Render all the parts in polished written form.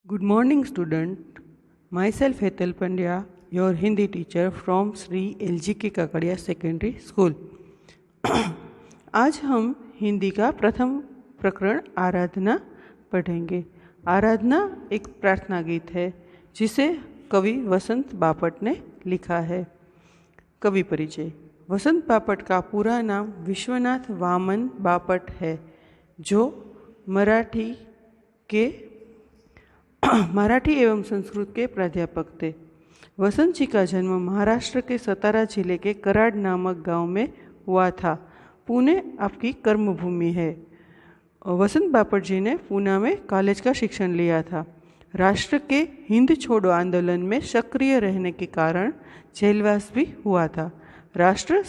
Good morning, student. Myself Hetal Pandya, your Hindi teacher from Sri LGK Kakadia Secondary School. आज हम हिंदी का प्रथम प्रकरण आराधना पढ़ेंगे। आराधना एक प्रार्थना गीत है जिसे कवि वसंत बापट ने लिखा है। कवि परिचय। वसंत बापट का पूरा नाम विश्वनाथ वामन बापट है, जो मराठी एवं संस्कृत के प्राध्यापक थे। वसंत जी का जन्म महाराष्ट्र के सतारा जिले के कराड नामक गांव में हुआ था। पुणे आपकी कर्मभूमि है। वसंत बापट जी ने पूना में कॉलेज का शिक्षण लिया था। राष्ट्र के हिंद छोड़ो आंदोलन में सक्रिय रहने के कारण जेलवास भी हुआ था। राष्ट्र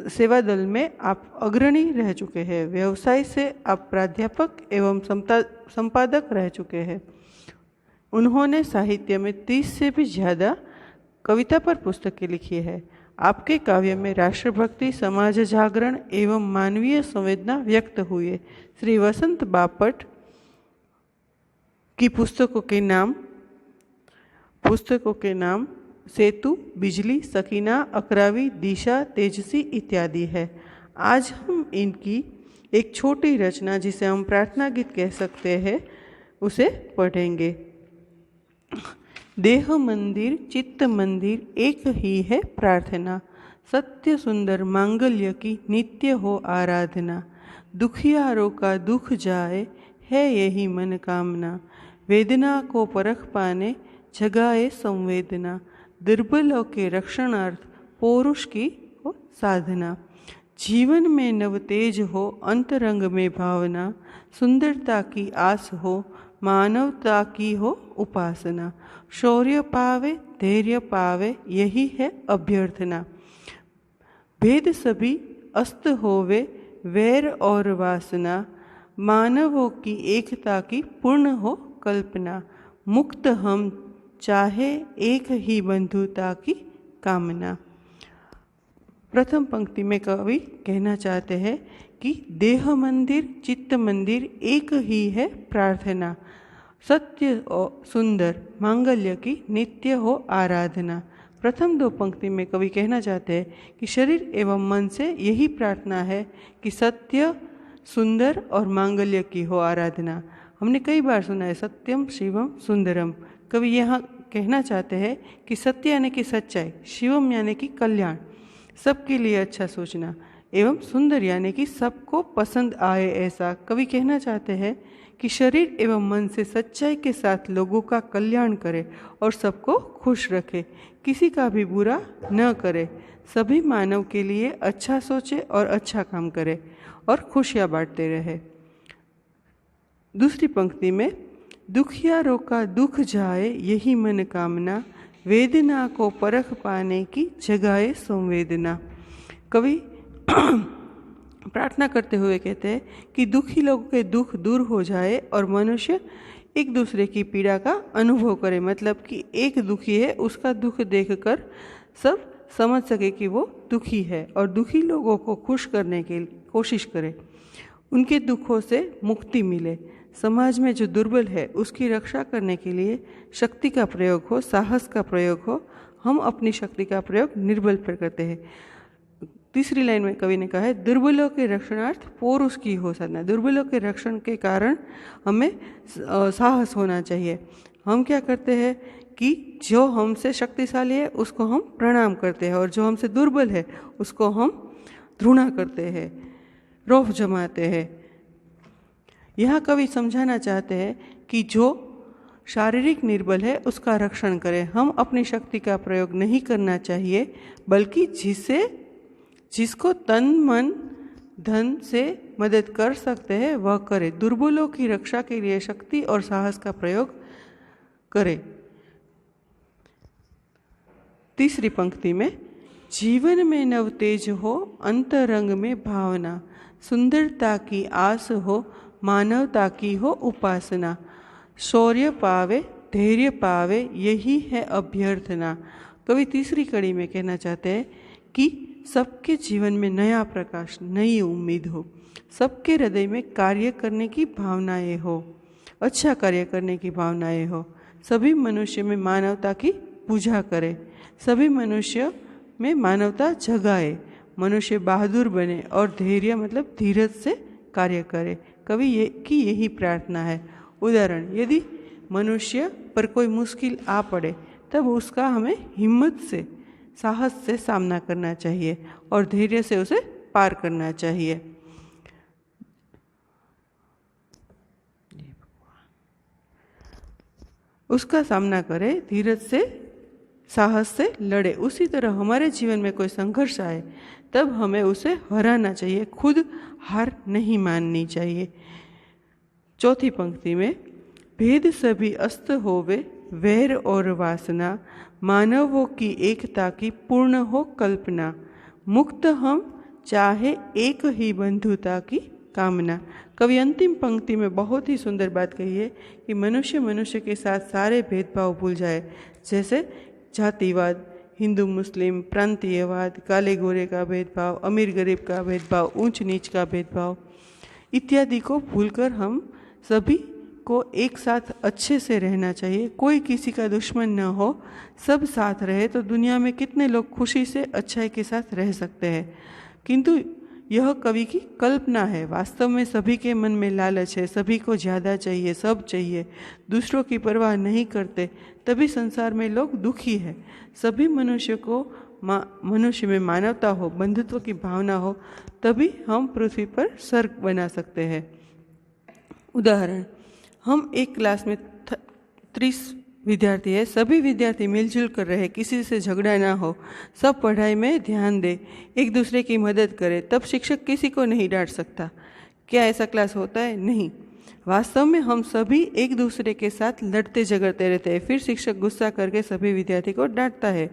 सेवा दल में आप अग्रणी रह चुके हैं। व्यवसाय से आप प्राध्यापक एवं संपादक रह चुके हैं। उन्होंने साहित्य में 30 से भी ज़्यादा कविता पर पुस्तकें लिखी है। आपके काव्य में राष्ट्रभक्ति, समाज जागरण एवं मानवीय संवेदना व्यक्त हुए। श्री वसंत बापट की पुस्तकों के नाम सेतु, बिजली, सकीना, अकरावी, दिशा, तेजसी इत्यादि है। आज हम इनकी एक छोटी रचना, जिसे हम प्रार्थना गीत कह सकते हैं, उसे पढ़ेंगे। देह मंदिर चित्त मंदिर एक ही है प्रार्थना, सत्य सुंदर मांगल्य की नित्य हो आराधना। दुखियारों का दुख जाए है यही मन कामना, वेदना को परख पाने जगाए संवेदना। दुर्बलों के रक्षणार्थ पौरुष की हो साधना, जीवन में नव तेज हो अंतरंग में भावना। सुंदरता की आस हो मानवता की हो उपासना, शौर्य पावे धैर्य पावे यही है अभ्यर्थना। भेद सभी अस्त होवे वैर और वासना, मानवों की एकता की पूर्ण हो कल्पना। मुक्त हम चाहे एक ही बंधुता की कामना। प्रथम पंक्ति में कवि कहना चाहते हैं कि देह मंदिर चित्त मंदिर एक ही है प्रार्थना, सत्य और सुंदर मांगल्य की नित्य हो आराधना। प्रथम दो पंक्ति में कवि कहना चाहते हैं कि शरीर एवं मन से यही प्रार्थना है कि सत्य, सुंदर और मांगल्य की हो आराधना। हमने कई बार सुना है सत्यम शिवम सुंदरम। कवि यहाँ कहना चाहते हैं कि सत्य यानी कि सच्चाई, शिवम यानी कि कल्याण, सबके लिए अच्छा सोचना, एवं सुंदर यानी कि सबको पसंद आए ऐसा। कवि कहना चाहते हैं कि शरीर एवं मन से सच्चाई के साथ लोगों का कल्याण करे और सबको खुश रखे, किसी का भी बुरा न करे, सभी मानव के लिए अच्छा सोचे और अच्छा काम करे और खुशियाँ बांटते रहे। दूसरी पंक्ति में दुखियारों का दुख जाए यही मन कामना, वेदना को परख पाने की जगाए संवेदना। कवि प्रार्थना करते हुए कहते हैं कि दुखी लोगों के दुख दूर हो जाए और मनुष्य एक दूसरे की पीड़ा का अनुभव करे। मतलब कि एक दुखी है, उसका दुख देखकर सब समझ सके कि वो दुखी है और दुखी लोगों को खुश करने की कोशिश करे, उनके दुखों से मुक्ति मिले। समाज में जो दुर्बल है उसकी रक्षा करने के लिए शक्ति का प्रयोग हो, साहस का प्रयोग हो। हम अपनी शक्ति का प्रयोग निर्बल पर करते हैं। तीसरी लाइन में कवि ने कहा है दुर्बलों के रक्षणार्थ पौरुष की हो साधना। दुर्बलों के रक्षण के कारण हमें साहस होना चाहिए। हम क्या करते हैं कि जो हमसे शक्तिशाली है उसको हम प्रणाम करते हैं और जो हमसे दुर्बल है उसको हम घृणा करते हैं, रोष जमाते हैं। यह कवि समझाना चाहते हैं कि जो शारीरिक निर्बल है उसका रक्षण करें। हम अपनी शक्ति का प्रयोग नहीं करना चाहिए, बल्कि जिसको तन मन धन से मदद कर सकते हैं वह करे। दुर्बलों की रक्षा के लिए शक्ति और साहस का प्रयोग करें। तीसरी पंक्ति में जीवन में नव तेज हो अंतरंग में भावना, सुंदरता की आस हो मानवता की हो उपासना। शौर्य पावे धैर्य पावे यही है अभ्यर्थना। कवि तीसरी कड़ी में कहना चाहते हैं कि सबके जीवन में नया प्रकाश, नई उम्मीद हो, सबके हृदय में कार्य करने की भावनाएं हो। अच्छा कार्य करने की भावनाएं हो, सभी मनुष्य में मानवता की पूजा करे, सभी मनुष्य में मानवता जगाए, मनुष्य बहादुर बने और धैर्य मतलब धीरज से कार्य करे। कवि की यही प्रार्थना है। उदाहरण, यदि मनुष्य पर कोई मुश्किल आ पड़े तब उसका हमें हिम्मत से, साहस से सामना करना चाहिए और धैर्य से उसे पार करना चाहिए। उसका सामना करे, धीरज से, साहस से लड़े। उसी तरह हमारे जीवन में कोई संघर्ष आए तब हमें उसे हराना चाहिए, खुद हार नहीं माननी चाहिए। चौथी पंक्ति में, भेद सभी अस्त होवे, वैर और वासना, मानवों की एकता की पूर्ण हो कल्पना, मुक्त हम चाहे एक ही बंधुता की कामना। कवि अंतिम पंक्ति में बहुत ही सुंदर बात कही है कि मनुष्य मनुष्य के साथ सारे भेदभाव भूल जाए, जैसे जातिवाद, हिंदू मुस्लिम, प्रांतीयवाद, काले गोरे का भेदभाव, अमीर गरीब का भेदभाव, ऊंच नीच का भेदभाव इत्यादि को भूलकर हम सभी को एक साथ अच्छे से रहना चाहिए। कोई किसी का दुश्मन न हो, सब साथ रहे तो दुनिया में कितने लोग खुशी से अच्छाई के साथ रह सकते हैं। किंतु यह कवि की कल्पना है। वास्तव में सभी के मन में लालच है, सभी को ज़्यादा चाहिए, सब चाहिए, दूसरों की परवाह नहीं करते, तभी संसार में लोग दुखी है। सभी मनुष्य को मनुष्य में मानवता हो, बंधुत्व की भावना हो, तभी हम पृथ्वी पर स्वर्ग बना सकते हैं। उदाहरण, हम एक क्लास में 30 विद्यार्थी है, सभी विद्यार्थी मिलजुल कर रहे, किसी से झगड़ा ना हो, सब पढ़ाई में ध्यान दे, एक दूसरे की मदद करे, तब शिक्षक किसी को नहीं डांट सकता। क्या ऐसा क्लास होता है? नहीं। वास्तव में हम सभी एक दूसरे के साथ लड़ते झगड़ते रहते हैं, फिर शिक्षक गुस्सा करके सभी विद्यार्थी को डांटता है।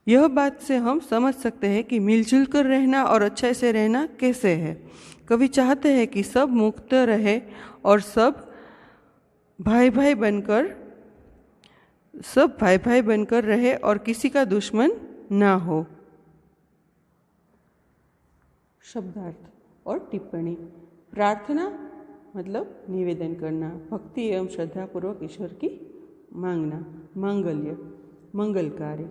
यह बात से हम समझ सकते हैं कि मिलजुल कर रहना और अच्छे से रहना कैसे है। कवि चाहते हैं कि सब मुक्त रहे और सब भाई भाई बनकर रहे और किसी का दुश्मन ना हो। शब्दार्थ और टिप्पणी। प्रार्थना मतलब निवेदन करना, भक्ति एवं श्रद्धापूर्वक ईश्वर की मांगना। मांगल्य मंगल कार्य,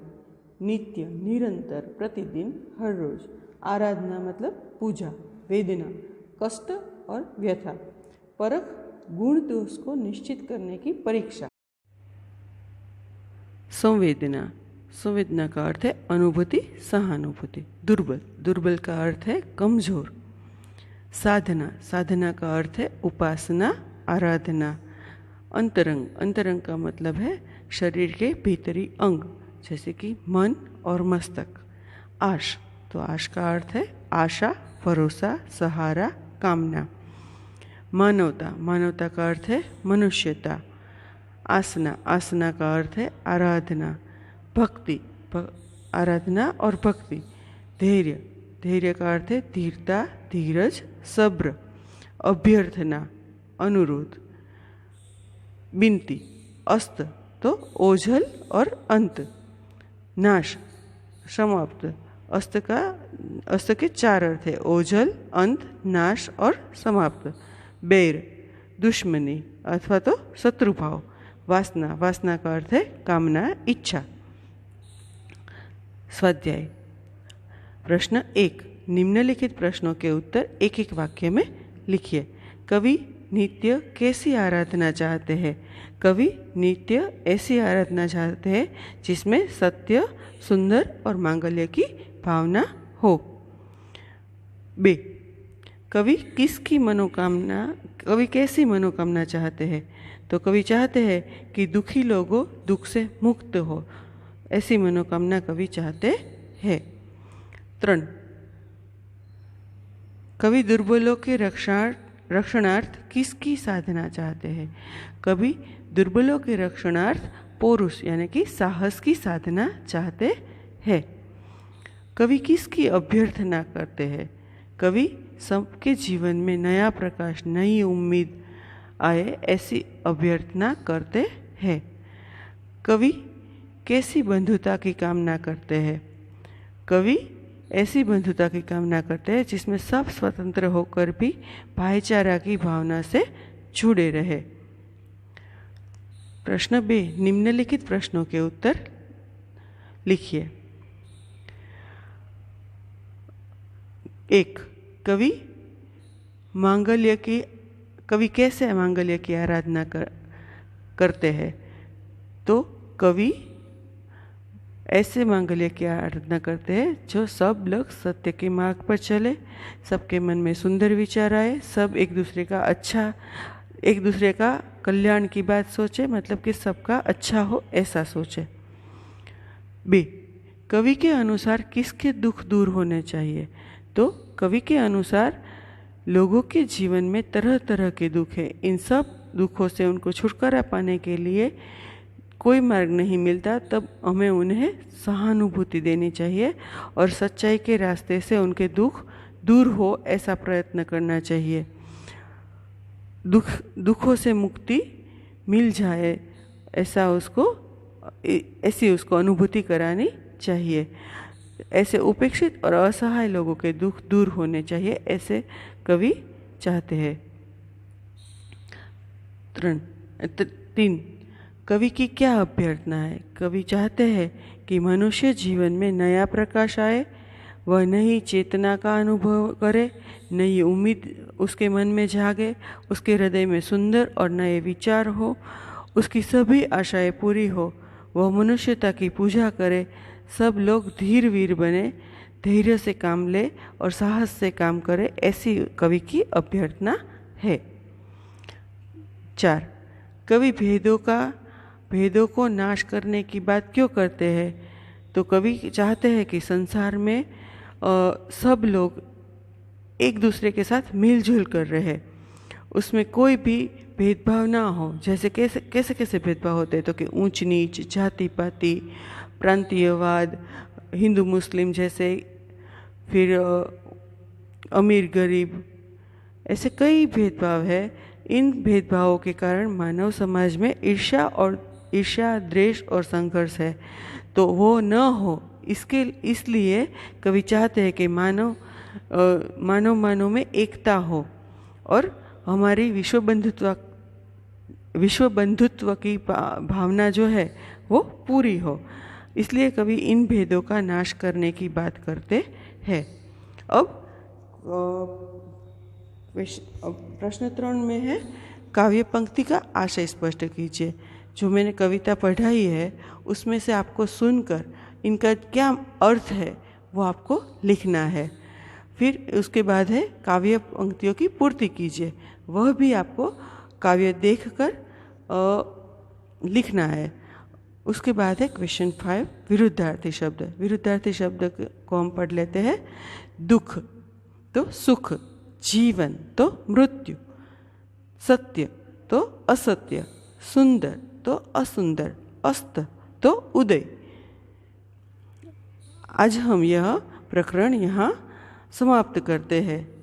नित्य निरंतर प्रतिदिन हर रोज। आराधना मतलब पूजा। वेदना कष्ट और व्यथा। परख गुण दोष को निश्चित करने की परीक्षा। संवेदना, संवेदना का अर्थ है अनुभूति, सहानुभूति। दुर्बल, दुर्बल का अर्थ है कमजोर। साधना, साधना का अर्थ है उपासना, आराधना। अंतरंग, अंतरंग का मतलब है शरीर के भीतरी अंग, जैसे कि मन और मस्तक। आश, तो आश का अर्थ है आशा, भरोसा, सहारा, कामना। मानवता, मानवता का अर्थ है मनुष्यता। आसना, आसना का अर्थ है आराधना। भक्ति, आराधना और भक्ति। धैर्य, धैर्य का अर्थ है धीरता, धीरज, सब्र। अभ्यर्थना, अनुरोध। विनती, अस्त तो ओझल और अंत। नाश, समाप्त। अस्त के 4 अर्थ है, ओझल, अंत, नाश और समाप्त। बैर, दुश्मनी अथवा तो शत्रुभाव। वासना, वासना का अर्थ है कामना, इच्छा। स्वाध्याय। प्रश्न 1, निम्नलिखित प्रश्नों के उत्तर एक एक वाक्य में लिखिए। कवि नित्य कैसी आराधना चाहते हैं? कवि नित्य ऐसी आराधना चाहते हैं जिसमें सत्य, सुंदर और मांगल्य की भावना हो। बे, कवि कैसी मनोकामना चाहते हैं? तो कवि चाहते हैं कि दुखी लोगों दुख से मुक्त हो, ऐसी मनोकामना कवि चाहते हैं। 3, कवि दुर्बलों के रक्षणार्थ किसकी साधना चाहते हैं? कवि दुर्बलों के रक्षणार्थ पौरुष यानी कि साहस की साधना चाहते हैं। कवि किसकी अभ्यर्थना करते हैं? कवि सबके जीवन में नया प्रकाश, नई उम्मीद आए ऐसी अभ्यर्थना करते हैं। कवि कैसी बंधुता की कामना करते हैं? कवि ऐसी बंधुता की कामना करते हैं जिसमें सब स्वतंत्र होकर भी भाईचारा की भावना से जुड़े रहे। प्रश्न बे, निम्नलिखित प्रश्नों के उत्तर लिखिए। 1. कवि कैसे मांगल्य की आराधना करते हैं? तो कवि ऐसे मांगल्य की आराधना करते हैं जो सब लोग सत्य के मार्ग पर चले, सबके मन में सुंदर विचार आए, सब एक दूसरे का कल्याण की बात सोचे, मतलब कि सबका अच्छा हो ऐसा सोचे। बी. कवि के अनुसार किसके दुख दूर होने चाहिए? तो कवि के अनुसार लोगों के जीवन में तरह तरह के दुख है, इन सब दुखों से उनको छुटकारा पाने के लिए कोई मार्ग नहीं मिलता, तब हमें उन्हें सहानुभूति देनी चाहिए और सच्चाई के रास्ते से उनके दुख दूर हो ऐसा प्रयत्न करना चाहिए। दुखों से मुक्ति मिल जाए ऐसी उसको अनुभूति करानी चाहिए। ऐसे उपेक्षित और असहाय लोगों के दुख दूर होने चाहिए, ऐसे कवि चाहते हैं। 3. कवि की क्या अभ्यर्थना है? कवि चाहते हैं कि मनुष्य जीवन में नया प्रकाश आए, वह नई चेतना का अनुभव करे, नई उम्मीद उसके मन में जागे, उसके हृदय में सुंदर और नए विचार हो, उसकी सभी आशाएं पूरी हो, वह मनुष्यता की पूजा करे, सब लोग धीर वीर बने, धैर्य से काम ले और साहस से काम करे, ऐसी कवि की अभ्यर्थना है। 4. कवि भेदों को नाश करने की बात क्यों करते हैं? तो कवि चाहते हैं कि संसार में सब लोग एक दूसरे के साथ मिलजुल कर रहे, उसमें कोई भी भेदभाव ना हो। जैसे कैसे भेदभाव होते हैं? तो कि ऊंच नीच, जाति पाति, प्रांतीयवाद, हिंदू मुस्लिम जैसे, फिर अमीर गरीब, ऐसे कई भेदभाव है। इन भेदभावों के कारण मानव समाज में ईर्ष्या, द्वेष और संघर्ष है, तो वो न हो इसलिए कवि चाहते हैं कि मानव में एकता हो और हमारी विश्व बंधुत्व की भावना जो है वो पूरी हो, इसलिए कवि इन भेदों का नाश करने की बात करते हैं। अब प्रश्न 3 में है, काव्य पंक्ति का आशय स्पष्ट कीजिए। जो मैंने कविता पढ़ाई है उसमें से आपको सुनकर इनका क्या अर्थ है वो आपको लिखना है। फिर उसके बाद है काव्य पंक्तियों की पूर्ति कीजिए, वह भी आपको काव्य देखकर लिखना है। उसके बाद है क्वेश्चन 5, विरुद्धार्थी शब्द। विरुद्धार्थी शब्द को हम पढ़ लेते हैं। दुख तो सुख, जीवन तो मृत्यु, सत्य तो असत्य, सुंदर तो असुंदर, अस्त तो उदय। आज हम यह प्रकरण यहाँ समाप्त करते हैं।